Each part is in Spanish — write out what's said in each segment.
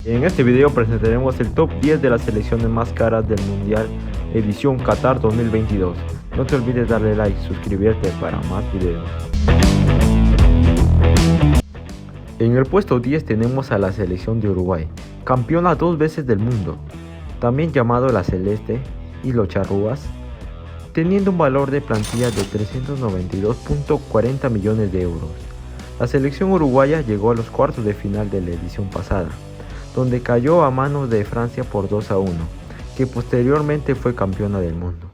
En este video presentaremos el top 10 de las selecciones más caras del Mundial edición Qatar 2022. No te olvides darle like, suscribirte para más videos. En el puesto 10 tenemos a la selección de Uruguay, campeona 2 veces del mundo, también llamado la Celeste y los Charrúas, teniendo un valor de plantilla de 392.40 millones de euros. La selección uruguaya llegó a los cuartos de final de la edición pasada, donde cayó a manos de Francia por 2-1, que posteriormente fue campeona del mundo.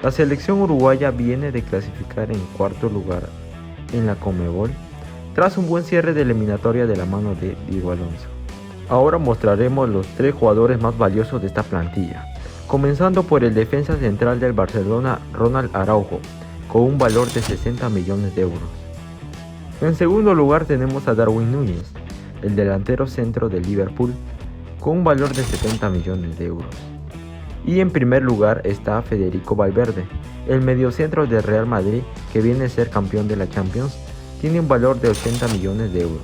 La selección uruguaya viene de clasificar en cuarto lugar en la Conmebol, tras un buen cierre de eliminatoria de la mano de Diego Alonso. Ahora mostraremos los 3 jugadores más valiosos de esta plantilla, comenzando por el defensa central del Barcelona, Ronald Araujo, con un valor de 60 millones de euros. En segundo lugar tenemos a Darwin Núñez, el delantero centro del Liverpool, con un valor de 70 millones de euros. Y en primer lugar está Federico Valverde, el mediocentro del Real Madrid, que viene a ser campeón de la Champions, tiene un valor de 80 millones de euros.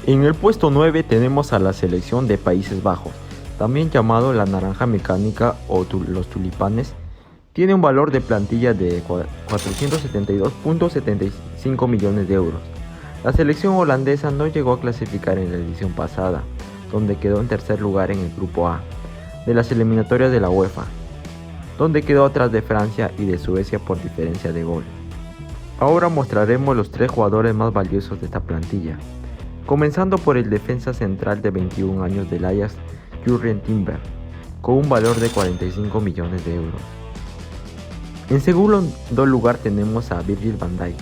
En el puesto 9 tenemos a la selección de Países Bajos, también llamado la Naranja Mecánica o los Tulipanes, tiene un valor de plantilla de 472.75 millones de euros. La selección holandesa no llegó a clasificar en la edición pasada, donde quedó en tercer lugar en el grupo A de las eliminatorias de la UEFA, donde quedó atrás de Francia y de Suecia por diferencia de gol. Ahora mostraremos los 3 jugadores más valiosos de esta plantilla, comenzando por el defensa central de 21 años del Ajax, Jurrien Timber, con un valor de 45 millones de euros. En segundo lugar tenemos a Virgil van Dijk,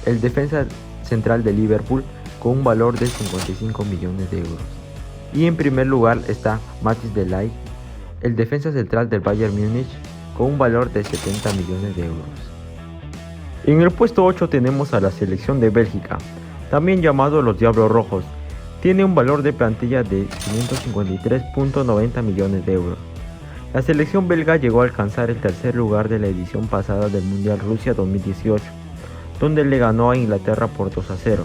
el defensa central de Liverpool, con un valor de 55 millones de euros. Y en primer lugar está Matthijs de Ligt, el defensa central del Bayern Múnich, con un valor de 70 millones de euros. En el puesto 8 tenemos a la selección de Bélgica, también llamado los Diablos Rojos, tiene un valor de plantilla de 553.90 millones de euros. La selección belga llegó a alcanzar el tercer lugar de la edición pasada del Mundial Rusia 2018, donde le ganó a Inglaterra por 2-0.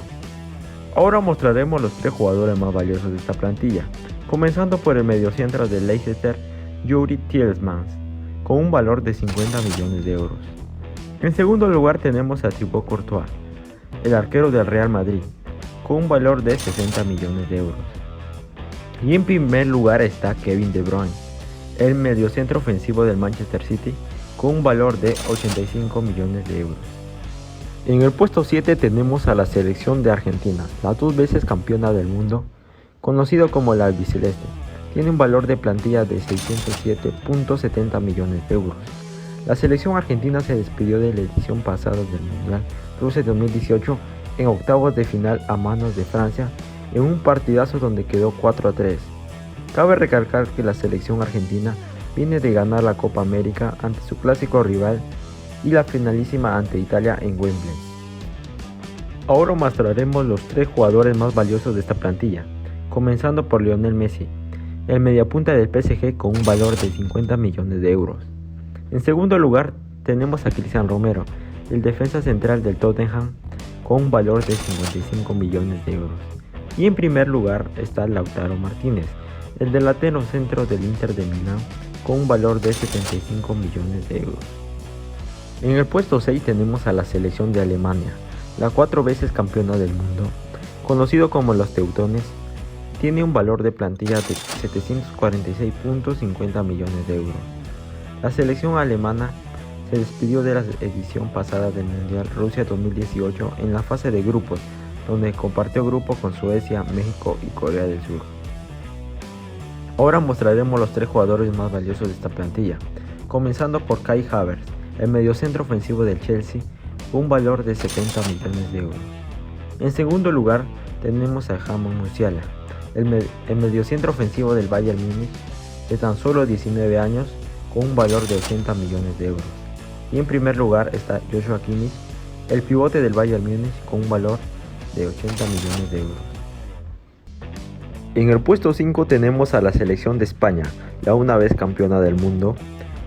Ahora mostraremos los 3 jugadores más valiosos de esta plantilla, comenzando por el mediocentro del Leicester, Youri Tielemans, con un valor de 50 millones de euros. En segundo lugar tenemos a Thibaut Courtois, el arquero del Real Madrid, con un valor de 60 millones de euros. Y en primer lugar está Kevin De Bruyne, el mediocentro ofensivo del Manchester City, con un valor de 85 millones de euros. En el puesto 7 tenemos a la selección de Argentina, la 2 veces campeona del mundo, conocido como la albiceleste, tiene un valor de plantilla de 607.70 millones de euros. La selección argentina se despidió de la edición pasada del Mundial Rusia 2018 en octavos de final a manos de Francia en un partidazo donde quedó 4-3. Cabe recalcar que la selección argentina viene de ganar la Copa América ante su clásico rival y la finalísima ante Italia en Wembley. Ahora mostraremos los 3 jugadores más valiosos de esta plantilla, comenzando por Lionel Messi, el mediapunta del PSG con un valor de 50 millones de euros. En segundo lugar tenemos a Cristian Romero, el defensa central del Tottenham, con un valor de 55 millones de euros. Y en primer lugar está Lautaro Martínez, el delantero centro del Inter de Milán, con un valor de 75 millones de euros. En el puesto 6 tenemos a la selección de Alemania, la 4 veces campeona del mundo, conocido como los Teutones, tiene un valor de plantilla de 746.50 millones de euros. La selección alemana se despidió de la edición pasada del Mundial Rusia 2018 en la fase de grupos, donde compartió grupo con Suecia, México y Corea del Sur. Ahora mostraremos los 3 jugadores más valiosos de esta plantilla, comenzando por Kai Havertz, el mediocentro ofensivo del Chelsea, con un valor de 70 millones de euros. En segundo lugar tenemos a Jamal Musiala, el mediocentro ofensivo del Bayern Múnich, de tan solo 19 años, con un valor de 80 millones de euros. Y en primer lugar está Joshua Kimmich, el pivote del Bayern Múnich, con un valor de 80 millones de euros. En el puesto 5 tenemos a la selección de España, la una vez campeona del mundo,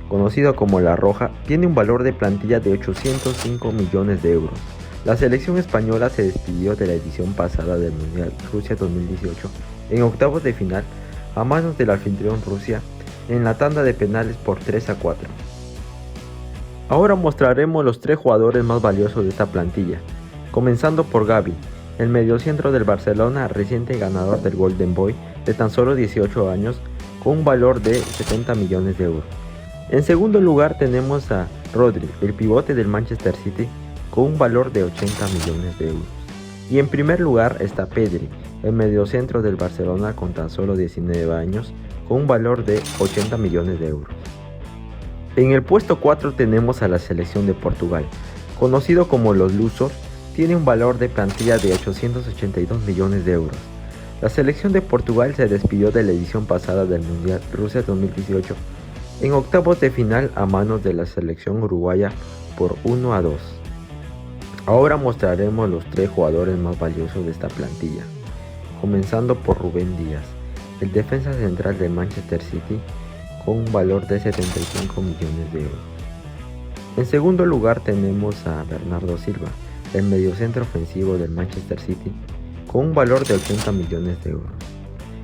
conocida como La Roja, tiene un valor de plantilla de 805 millones de euros. La selección española se despidió de la edición pasada del Mundial Rusia 2018 en octavos de final a manos del anfitrión Rusia en la tanda de penales por 3-4. Ahora mostraremos los 3 jugadores más valiosos de esta plantilla, comenzando por Gavi, el mediocentro del Barcelona, reciente ganador del Golden Boy de tan solo 18 años, con un valor de 70 millones de euros. En segundo lugar tenemos a Rodri, el pivote del Manchester City, con un valor de 80 millones de euros. Y en primer lugar está Pedri, el mediocentro del Barcelona con tan solo 19 años, con un valor de 80 millones de euros. En el puesto 4 tenemos a la selección de Portugal, conocido como los Lusos, tiene un valor de plantilla de 882 millones de euros. La selección de Portugal se despidió de la edición pasada del Mundial Rusia 2018 en octavos de final a manos de la selección uruguaya por 1-2. Ahora mostraremos los 3 jugadores más valiosos de esta plantilla, comenzando por Rubén Díaz, el defensa central de Manchester City, con un valor de 75 millones de euros. En segundo lugar tenemos a Bernardo Silva, el mediocentro ofensivo del Manchester City, con un valor de 80 millones de euros.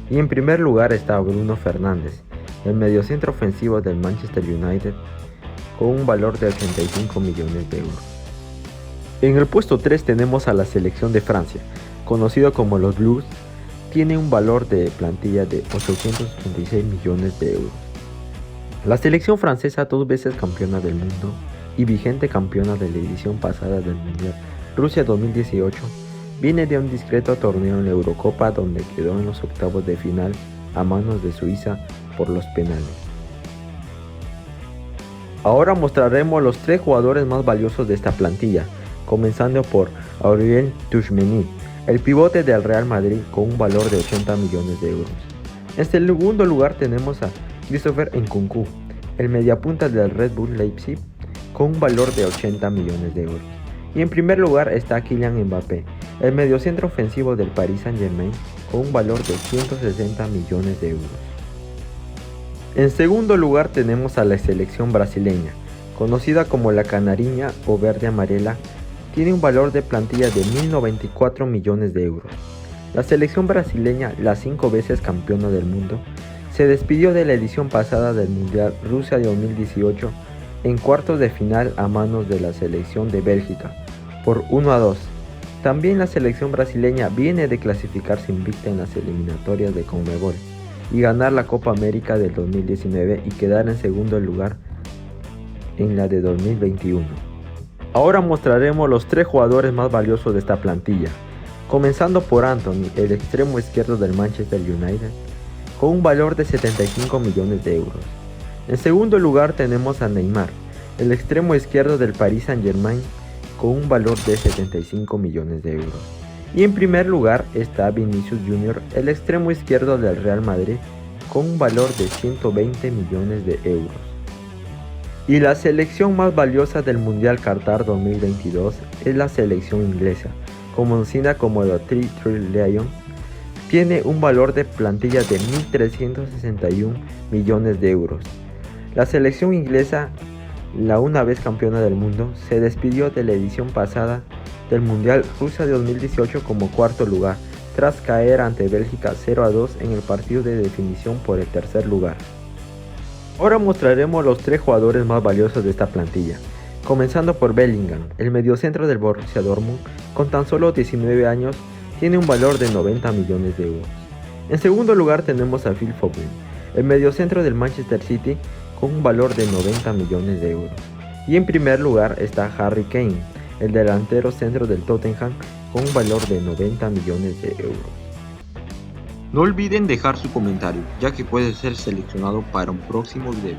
Y en primer lugar está Bruno Fernández, el mediocentro ofensivo del Manchester United, con un valor de 85 millones de euros. En el puesto 3 tenemos a la selección de Francia, conocido como los Blues, tiene un valor de plantilla de 886 millones de euros. La selección francesa, 2 veces campeona del mundo y vigente campeona de la edición pasada del Mundial Rusia 2018, viene de un discreto torneo en la Eurocopa donde quedó en los octavos de final a manos de Suiza por los penales. Ahora mostraremos los 3 jugadores más valiosos de esta plantilla, comenzando por Aurélien Tchouaméni, el pivote del Real Madrid con un valor de 80 millones de euros. En segundo lugar tenemos a Christopher Nkunku, el mediapunta del Red Bull Leipzig, con un valor de 80 millones de euros. Y en primer lugar está Kylian Mbappé, el mediocentro ofensivo del Paris Saint-Germain, con un valor de 160 millones de euros. En segundo lugar tenemos a la selección brasileña, conocida como la Canariña o Verde Amarela, tiene un valor de plantilla de 1.094 millones de euros. La selección brasileña, la 5 veces campeona del mundo, se despidió de la edición pasada del Mundial Rusia 2018 en cuartos de final a manos de la selección de Bélgica por 1-2. También la selección brasileña viene de clasificarse invicta en las eliminatorias de Conmebol y ganar la Copa América del 2019 y quedar en segundo lugar en la de 2021. Ahora mostraremos los 3 jugadores más valiosos de esta plantilla, comenzando por Antony, el extremo izquierdo del Manchester United, con un valor de 75 millones de euros. En segundo lugar tenemos a Neymar, el extremo izquierdo del Paris Saint-Germain, con un valor de 75 millones de euros. Y en primer lugar está Vinicius Junior, el extremo izquierdo del Real Madrid, con un valor de 120 millones de euros. Y la selección más valiosa del Mundial Qatar 2022 es la selección inglesa, conocida como los Three Lions, tiene un valor de plantilla de 1.361 millones de euros. La selección inglesa, la una vez campeona del mundo, se despidió de la edición pasada del Mundial Rusia de 2018 como cuarto lugar, tras caer ante Bélgica 0-2 en el partido de definición por el tercer lugar. Ahora mostraremos los 3 jugadores más valiosos de esta plantilla, comenzando por Bellingham, el mediocentro del Borussia Dortmund, con tan solo 19 años, tiene un valor de 90 millones de euros. En segundo lugar tenemos a Phil Foden, el mediocentro del Manchester City, con un valor de 90 millones de euros. Y en primer lugar está Harry Kane, el delantero centro del Tottenham, con un valor de 90 millones de euros. No olviden dejar su comentario, ya que puede ser seleccionado para un próximo video.